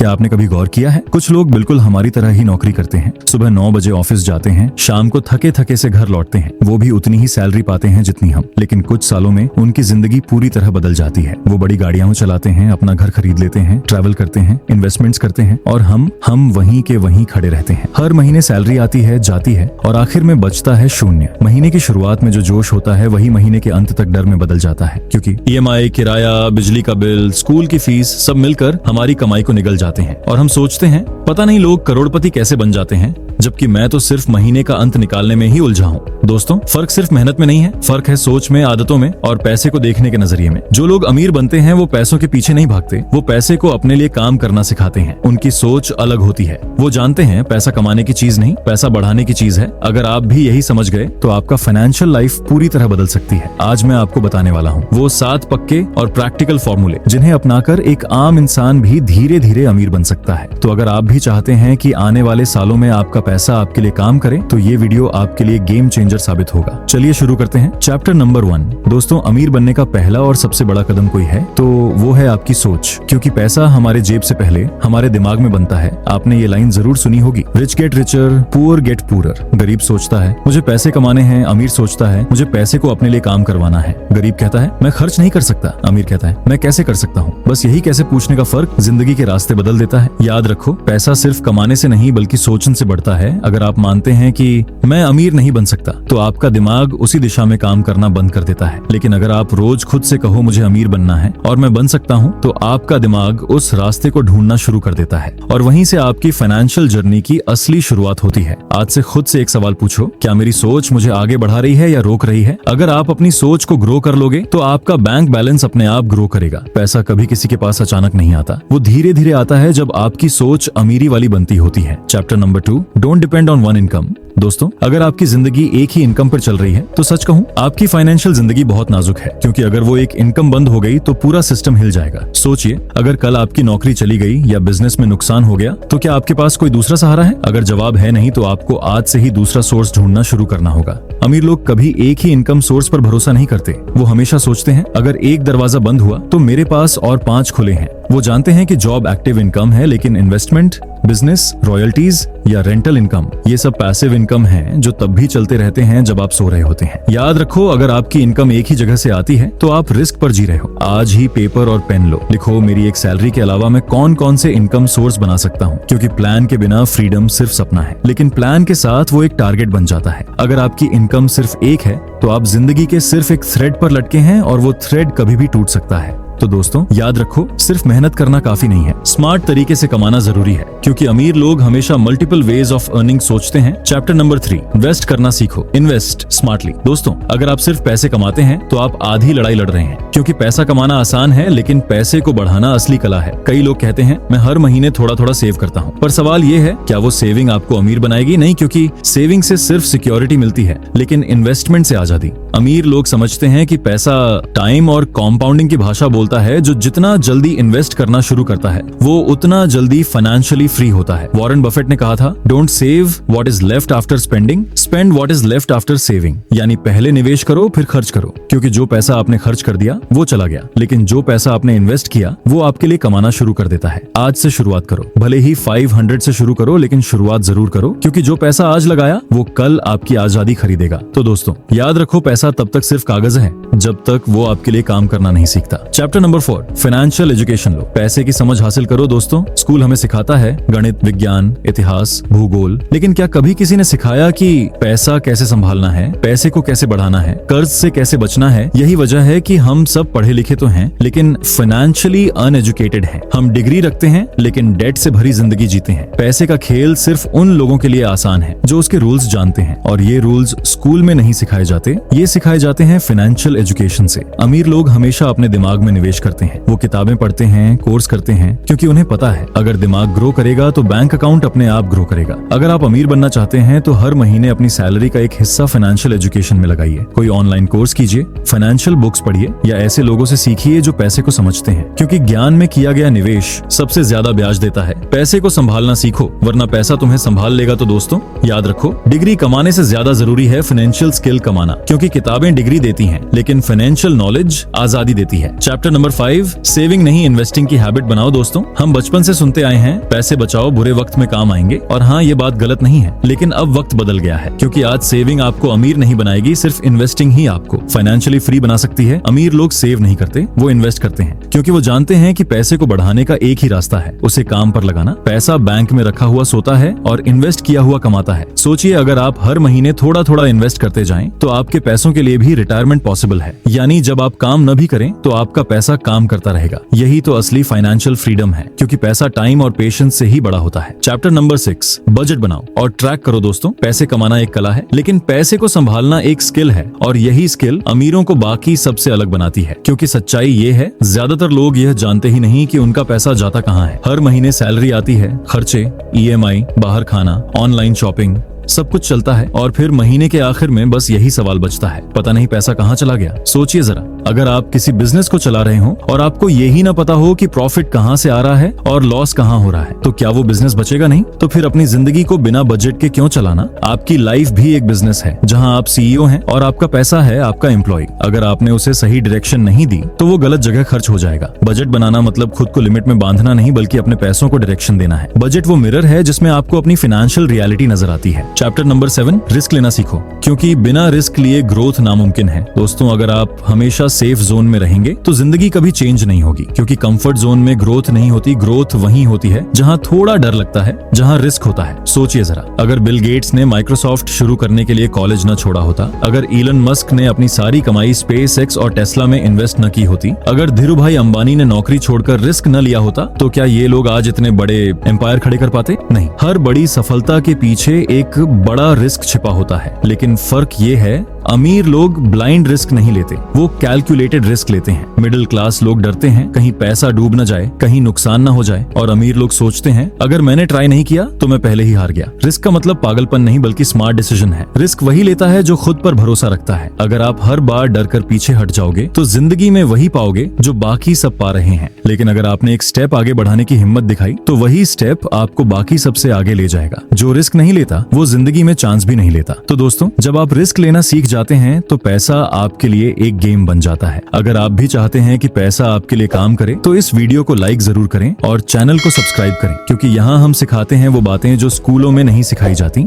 क्या आपने कभी गौर किया है, कुछ लोग बिल्कुल हमारी तरह ही नौकरी करते हैं। सुबह 9 बजे ऑफिस जाते हैं, शाम को थके थके से घर लौटते हैं। वो भी उतनी ही सैलरी पाते हैं जितनी हम, लेकिन कुछ सालों में उनकी जिंदगी पूरी तरह बदल जाती है। वो बड़ी गाड़ियां चलाते हैं, अपना घर खरीद लेते हैं, ट्रैवल करते हैं, इन्वेस्टमेंट्स करते हैं, और हम वहीं के वहीं खड़े रहते हैं। हर महीने सैलरी आती है, जाती है, और आखिर में बचता है शून्य। महीने की शुरुआत में जो जोश होता है वही महीने के अंत तक डर में बदल जाता है, क्योंकि EMI, किराया, बिजली का बिल, स्कूल की फीस सब मिलकर हमारी कमाई को निगल जाते हैं। और हम सोचते हैं पता नहीं लोग करोड़पति कैसे बन जाते हैं, जबकि मैं तो सिर्फ महीने का अंत निकालने में ही उलझा हूँ। दोस्तों, फर्क सिर्फ मेहनत में नहीं है, फर्क है सोच में, आदतों में और पैसे को देखने के नजरिए में। जो लोग अमीर बनते हैं वो पैसों के पीछे नहीं भागते, वो पैसे को अपने लिए काम करना सिखाते हैं। उनकी सोच अलग होती है। वो जानते हैं पैसा कमाने की चीज नहीं, पैसा बढ़ाने की चीज है। अगर आप भी यही समझ गए तो आपका फाइनेंशियल लाइफ पूरी तरह बदल सकती है। आज मैं आपको बताने वाला हूँ वो 7 पक्के और प्रैक्टिकल फॉर्मूले जिन्हें अपनाकर एक आम इंसान भी धीरे धीरे अमीर बन सकता है। तो अगर आप भी चाहते हैं कि आने वाले सालों में आपका पैसा आपके लिए काम करे, तो ये वीडियो आपके लिए गेम चेंजर साबित होगा। चलिए शुरू करते हैं। Chapter number 1। दोस्तों, अमीर बनने का पहला और सबसे बड़ा कदम कोई है तो वो है आपकी सोच, क्योंकि पैसा हमारे जेब से पहले हमारे दिमाग में बनता है। आपने ये लाइन जरूर सुनी होगी, rich get richer, poor get poorer. गरीब सोचता है मुझे पैसे कमाने हैं, अमीर सोचता है मुझे पैसे को अपने लिए काम करवाना है। गरीब कहता है मैं खर्च नहीं कर सकता, अमीर कहता है मैं कैसे कर सकता हूँ। बस यही कैसे पूछने का फर्क जिंदगी के रास्ते बदल देता है। याद रखो, पैसा सिर्फ कमाने से नहीं बल्कि सोचने से बढ़ता है। अगर आप मानते हैं कि मैं अमीर नहीं बन सकता, तो आपका दिमाग उसी दिशा में काम करना बंद कर देता है। लेकिन अगर आप रोज खुद से कहो मुझे अमीर बनना है और मैं बन सकता हूँ, तो आपका दिमाग उस रास्ते को ढूंढना शुरू कर देता है, और वहीं से आपकी फाइनेंशियल जर्नी की असली शुरुआत होती है। आज से खुद से एक सवाल पूछो, क्या मेरी सोच मुझे आगे बढ़ा रही है या रोक रही है? अगर आप अपनी सोच को ग्रो कर लोगे तो आपका बैंक बैलेंस अपने आप ग्रो करेगा। पैसा कभी किसी के पास अचानक नहीं आता, वो धीरे धीरे आता है जब आपकी सोच अमीरी वाली बनती होती है। Chapter number 2, don't depend on one income. दोस्तों, अगर आपकी जिंदगी एक ही इनकम पर चल रही है तो सच कहूं आपकी फाइनेंशियल जिंदगी बहुत नाजुक है, क्योंकि अगर वो एक इनकम बंद हो गई तो पूरा सिस्टम हिल जाएगा। सोचिए, अगर कल आपकी नौकरी चली गई या बिजनेस में नुकसान हो गया तो क्या आपके पास कोई दूसरा सहारा है? अगर जवाब है नहीं, तो आपको आज से ही दूसरा सोर्स ढूंढना शुरू करना होगा। अमीर लोग कभी एक ही इनकम सोर्स पर भरोसा नहीं करते। वो हमेशा सोचते हैं अगर एक दरवाजा बंद हुआ तो मेरे पास और 5 खुले हैं। वो जानते हैं कि जॉब एक्टिव इनकम है, लेकिन इन्वेस्टमेंट, बिजनेस, रॉयल्टीज या रेंटल इनकम, ये सब पैसिव इनकम हैं जो तब भी चलते रहते हैं जब आप सो रहे होते हैं। याद रखो, अगर आपकी इनकम एक ही जगह से आती है तो आप रिस्क पर जी रहे हो। आज ही पेपर और पेन लो, लिखो मेरी एक सैलरी के अलावा मैं कौन कौन से इनकम सोर्स बना सकता हूँ, क्योंकि प्लान के बिना फ्रीडम सिर्फ सपना है, लेकिन प्लान के साथ वो एक टारगेट बन जाता है। अगर आपकी इनकम सिर्फ एक है तो आप जिंदगी के सिर्फ एक थ्रेड पर लटके हैं, और वो थ्रेड कभी भी टूट सकता है। तो दोस्तों, याद रखो, सिर्फ मेहनत करना काफी नहीं है, स्मार्ट तरीके से कमाना जरूरी है, क्योंकि अमीर लोग हमेशा मल्टीपल वेज ऑफ अर्निंग सोचते हैं। चैप्टर नंबर 3, इन्वेस्ट करना सीखो, इन्वेस्ट स्मार्टली। दोस्तों, अगर आप सिर्फ पैसे कमाते हैं तो आप आधी लड़ाई लड़ रहे हैं, क्योंकि पैसा कमाना आसान है लेकिन पैसे को बढ़ाना असली कला है। कई लोग कहते हैं मैं हर महीने थोड़ा थोड़ा सेव करता हूँ, पर सवाल ये है क्या वो सेविंग आपको अमीर बनाएगी? नहीं, क्योंकि सेविंग से सिर्फ सिक्योरिटी मिलती है, लेकिन इन्वेस्टमेंट से आजादी। अमीर लोग समझते हैं कि पैसा टाइम और कॉम्पाउंडिंग की भाषा बोलता है। जो जितना जल्दी इन्वेस्ट करना शुरू करता है वो उतना जल्दी फाइनेंशियली फ्री होता है। वॉरेन बफेट ने कहा था, don't save what is left after spending, spend what is left after saving. यानी पहले निवेश करो फिर खर्च करो, क्योंकि जो पैसा आपने खर्च कर दिया वो चला गया, लेकिन जो पैसा आपने इन्वेस्ट किया वो आपके लिए कमाना शुरू कर देता है। आज से शुरुआत करो, भले ही 500 से शुरू करो, लेकिन शुरुआत जरूर करो, क्योंकि जो पैसा आज लगाया वो कल आपकी आजादी खरीदेगा। तो दोस्तों, याद रखो, पैसा तब तक सिर्फ कागज है जब तक वो आपके लिए काम करना नहीं सीखता। चैप्टर नंबर 4, फाइनेंशियल एजुकेशन लो, पैसे की समझ हासिल करो। दोस्तों, स्कूल हमें सिखाता है गणित, विज्ञान, इतिहास, भूगोल, लेकिन क्या कभी किसी ने सिखाया कि पैसा कैसे संभालना है, पैसे को कैसे बढ़ाना है, कर्ज से कैसे बचना है? यही वजह है कि हम सब पढ़े लिखे तो हैं, लेकिन फाइनेंशियली अनएजुकेटेड हैं। हम डिग्री रखते हैं लेकिन डेट से भरी जिंदगी जीते हैं। पैसे का खेल सिर्फ उन लोगों के लिए आसान है जो उसके रूल्स जानते हैं, और ये रूल्स स्कूल में नहीं सिखाए जाते, ये सिखाए जाते हैं फाइनेंशियल एजुकेशन से। अमीर लोग हमेशा अपने दिमाग में निवेश करते हैं। वो किताबें पढ़ते हैं, कोर्स करते हैं, क्योंकि उन्हें पता है अगर दिमाग ग्रो करेगा तो बैंक अकाउंट अपने आप ग्रो करेगा। अगर आप अमीर बनना चाहते हैं तो हर महीने अपनी सैलरी का एक हिस्सा फाइनेंशियल एजुकेशन में लगाइए। कोई ऑनलाइन कोर्स कीजिए, फाइनेंशियल बुक्स पढ़िए, या ऐसे लोगों से सीखिए जो पैसे को समझते हैं, क्योंकि ज्ञान में किया गया निवेश सबसे ज्यादा ब्याज देता है। पैसे को संभालना सीखो, वरना पैसा तुम्हें संभाल लेगा। तो दोस्तों, याद रखो, डिग्री कमाने से ज्यादा जरूरी है फाइनेंशियल स्किल कमाना, क्योंकि किताबें डिग्री देती हैं लेकिन लेकिन फाइनेंशियल नॉलेज आजादी देती है। चैप्टर नंबर 5, सेविंग नहीं इन्वेस्टिंग की हैबिट बनाओ। दोस्तों, हम बचपन से सुनते आए हैं पैसे बचाओ बुरे वक्त में काम आएंगे, और हाँ, ये बात गलत नहीं है, लेकिन अब वक्त बदल गया है, क्योंकि आज सेविंग आपको अमीर नहीं बनाएगी, सिर्फ इन्वेस्टिंग ही आपको फाइनेंशियली फ्री बना सकती है। अमीर लोग सेव नहीं करते, वो इन्वेस्ट करते हैं, क्योंकि वो जानते हैं कि पैसे को बढ़ाने का एक ही रास्ता है, उसे काम पर लगाना। पैसा बैंक में रखा हुआ सोता है और इन्वेस्ट किया हुआ कमाता है। सोचिए, अगर आप हर महीने थोड़ा थोड़ा इन्वेस्ट करते जाएं, तो आपके पैसों के लिए भी रिटायरमेंट पॉसिबल है। यानी जब आप काम न भी करें तो आपका पैसा काम करता रहेगा। यही तो असली फाइनेंशियल फ्रीडम है, क्योंकि पैसा टाइम और पेशेंस से ही बड़ा होता है। चैप्टर नंबर 6, बजट बनाओ और ट्रैक करो। दोस्तों, पैसे कमाना एक कला है, लेकिन पैसे को संभालना एक स्किल है, और यही स्किल अमीरों को बाकी सबसे अलग बनाती है। क्योंकि सच्चाई ये है, ज्यादातर लोग यह जानते ही नहीं कि उनका पैसा जाता कहाँ है। हर महीने सैलरी आती है, खर्चे, EMI, बाहर खाना, ऑनलाइन शॉपिंग, सब कुछ चलता है, और फिर महीने के आखिर में बस यही सवाल बचता है, पता नहीं पैसा कहाँ चला गया। सोचिए जरा, अगर आप किसी बिजनेस को चला रहे हो और आपको यही ना पता हो कि प्रॉफिट कहाँ से आ रहा है और लॉस कहाँ हो रहा है, तो क्या वो बिजनेस बचेगा नहीं? तो फिर अपनी जिंदगी को बिना बजट के क्यों चलाना? आपकी लाइफ भी एक बिजनेस है, जहाँ आप CEO हैं और आपका पैसा है आपका एम्प्लॉय। अगर आपने उसे सही डायरेक्शन नहीं दी तो वो गलत जगह खर्च हो जाएगा। बजट बनाना मतलब खुद को लिमिट में बांधना नहीं, बल्कि अपने पैसों को डायरेक्शन देना है। बजट वो मिरर है जिसमें आपको अपनी फाइनेंशियल रियलिटी नजर आती है। चैप्टर नंबर 7, रिस्क लेना सीखो, क्योंकि बिना रिस्क लिए ग्रोथ नामुमकिन है। दोस्तों, अगर आप हमेशा सेफ जोन में रहेंगे तो जिंदगी कभी चेंज नहीं होगी, क्योंकि कंफर्ट जोन में ग्रोथ नहीं होती। ग्रोथ वहीं होती है जहां थोड़ा डर लगता है, जहां रिस्क होता है। सोचिए जरा, अगर बिल गेट्स ने माइक्रोसॉफ्ट शुरू करने के लिए कॉलेज न छोड़ा होता, अगर इलन मस्क ने अपनी सारी कमाई SpaceX और टेस्ला में इन्वेस्ट न की होती, अगर धीरूभाई अंबानी ने नौकरी छोड़कर रिस्क न लिया होता, तो क्या ये लोग आज इतने बड़े एम्पायर खड़े कर पाते? नहीं। हर बड़ी सफलता के पीछे एक बड़ा रिस्क छिपा होता है, लेकिन फर्क ये है, अमीर लोग ब्लाइंड रिस्क नहीं लेते, वो कैलकुलेटेड रिस्क लेते हैं। मिडिल क्लास लोग डरते हैं कहीं पैसा डूब न जाए, कहीं नुकसान न हो जाए, और अमीर लोग सोचते हैं अगर मैंने ट्राई नहीं किया तो मैं पहले ही हार गया। रिस्क का मतलब पागलपन नहीं, बल्कि स्मार्ट डिसीजन है। रिस्क वही लेता है जो खुद पर भरोसा रखता है। अगर आप हर बार डर कर पीछे हट जाओगे तो जिंदगी में वही पाओगे जो बाकी सब पा रहे हैं, लेकिन अगर आपने एक स्टेप आगे बढ़ाने की हिम्मत दिखाई तो वही स्टेप आपको बाकी सबसे आगे ले जाएगा। जो रिस्क नहीं लेता वो जिंदगी में चांस भी नहीं लेता। तो दोस्तों, जब आप रिस्क लेना सीख जाते हैं तो पैसा आपके लिए एक गेम बन जाता है। अगर आप भी चाहते हैं कि पैसा आपके लिए काम करे तो इस वीडियो को लाइक जरूर करें और चैनल को सब्सक्राइब करें, क्योंकि यहाँ हम सिखाते हैं वो बातें जो स्कूलों में नहीं सिखाई जाती।